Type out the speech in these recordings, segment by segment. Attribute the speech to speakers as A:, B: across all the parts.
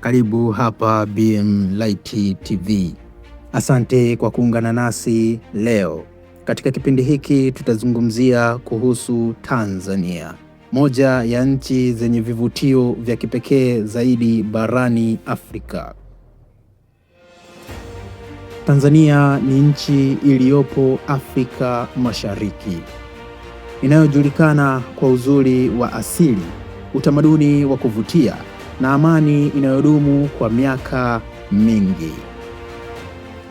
A: Karibu hapa BM Light TV. Asante kwa kuungana nasi leo. Katika kipindi hiki tutazungumzia kuhusu Tanzania, moja ya nchi zenye vivutio vya kipekee zaidi barani Afrika. Tanzania ni nchi iliyopo Afrika Mashariki, inayojulikana kwa uzuri wa asili, utamaduni wa kuvutia na amani inayodumu kwa miaka mingi.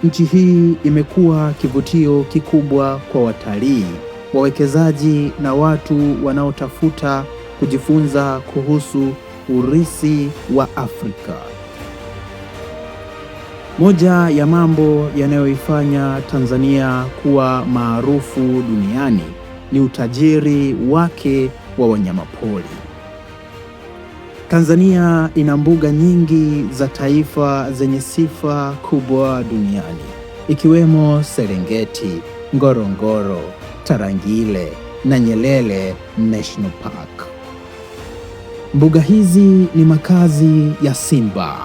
A: Nchi hii imekuwa kivutio kikubwa kwa watalii, wawekezaji na watu wanaotafuta kujifunza kuhusu urithi wa Afrika. Moja ya mambo yanayoifanya Tanzania kuwa maarufu duniani ni utajiri wake wa wanyamapori. Tanzania ina mbuga nyingi za taifa zenye sifa kubwa duniani, ikiwemo Serengeti, Ngorongoro, Tarangire na Nyerere National Park. Mbuga hizi ni makazi ya simba,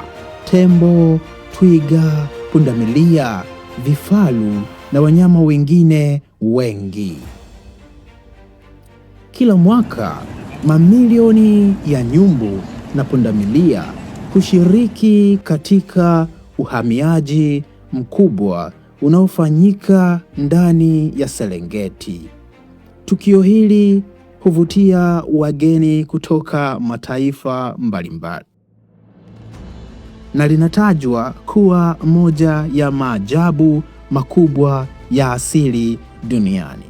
A: tembo, twiga, pundamilia, vifaru na wanyama wengine wengi. Kila mwaka mamilioni ya nyumbu na pundamilia hushiriki katika uhamiaji mkubwa unaofanyika ndani ya Serengeti. Tukio hili huvutia wageni kutoka mataifa mbalimbali na linatajwa kuwa moja ya maajabu makubwa ya asili duniani.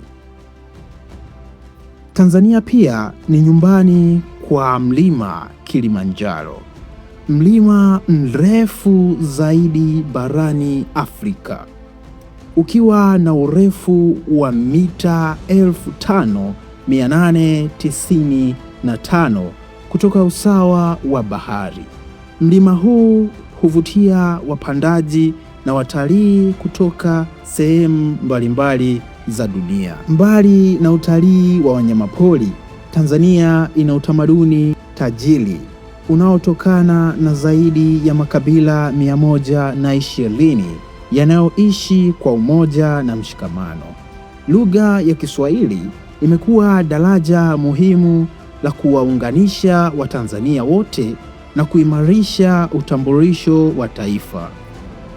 A: Tanzania pia ni nyumbani kwa mlima Kilimanjaro, mlima mrefu zaidi barani Afrika, ukiwa na urefu wa mita 5895 kutoka usawa wa bahari. Mlima huu huvutia wapandaji na watalii kutoka sehemu mbalimbali za dunia. Mbali na utalii wa wanyamapori, Tanzania ina utamaduni tajiri unaotokana na zaidi ya makabila 120 yanayoishi kwa umoja na mshikamano. Lugha ya Kiswahili imekuwa daraja muhimu la kuwaunganisha Watanzania wote na kuimarisha utambulisho wa taifa.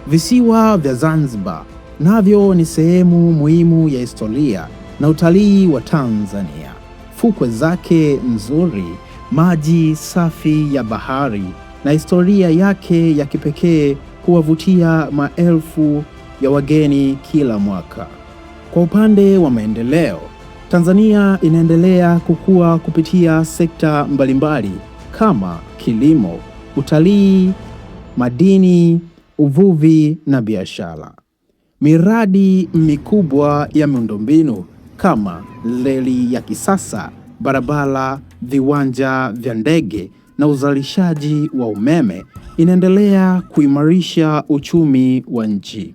A: Visiwa vya Zanzibar navyo ni sehemu muhimu ya historia na utalii wa Tanzania. Fukwe zake nzuri, maji safi ya bahari na historia yake ya kipekee huwavutia maelfu ya wageni kila mwaka. Kwa upande wa maendeleo, Tanzania inaendelea kukua kupitia sekta mbalimbali kama kilimo, utalii, madini, uvuvi na biashara. Miradi mikubwa ya miundombinu kama reli ya kisasa, barabara, viwanja vya ndege na uzalishaji wa umeme inaendelea kuimarisha uchumi wa nchi.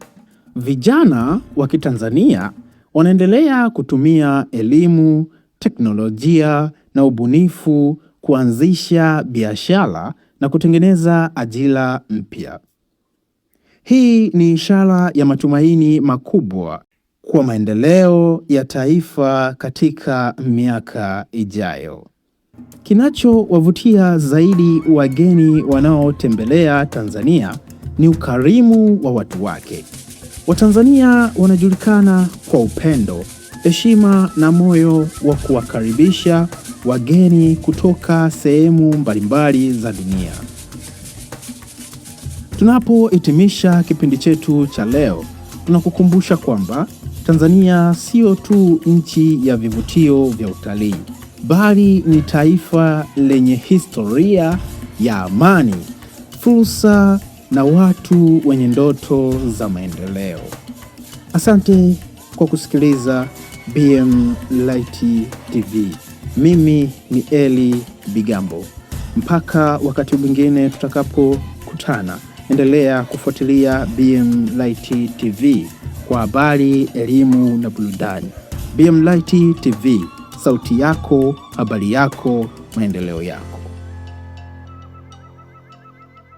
A: Vijana wa Kitanzania wanaendelea kutumia elimu, teknolojia na ubunifu kuanzisha biashara na kutengeneza ajira mpya. Hii ni ishara ya matumaini makubwa kwa maendeleo ya taifa katika miaka ijayo. Kinachowavutia zaidi wageni wanaotembelea Tanzania ni ukarimu wa watu wake. Watanzania wanajulikana kwa upendo, heshima na moyo wa kuwakaribisha wageni kutoka sehemu mbalimbali za dunia. Tunapohitimisha kipindi chetu cha leo, tunakukumbusha kwamba Tanzania sio tu nchi ya vivutio vya utalii, bali ni taifa lenye historia ya amani, fursa na watu wenye ndoto za maendeleo. Asante kwa kusikiliza BM Light TV. Mimi ni Eli Bigambo. Mpaka wakati mwingine tutakapokutana, endelea kufuatilia BM Light TV kwa habari, elimu na burudani. BM Light TV, sauti yako, habari yako, maendeleo yako.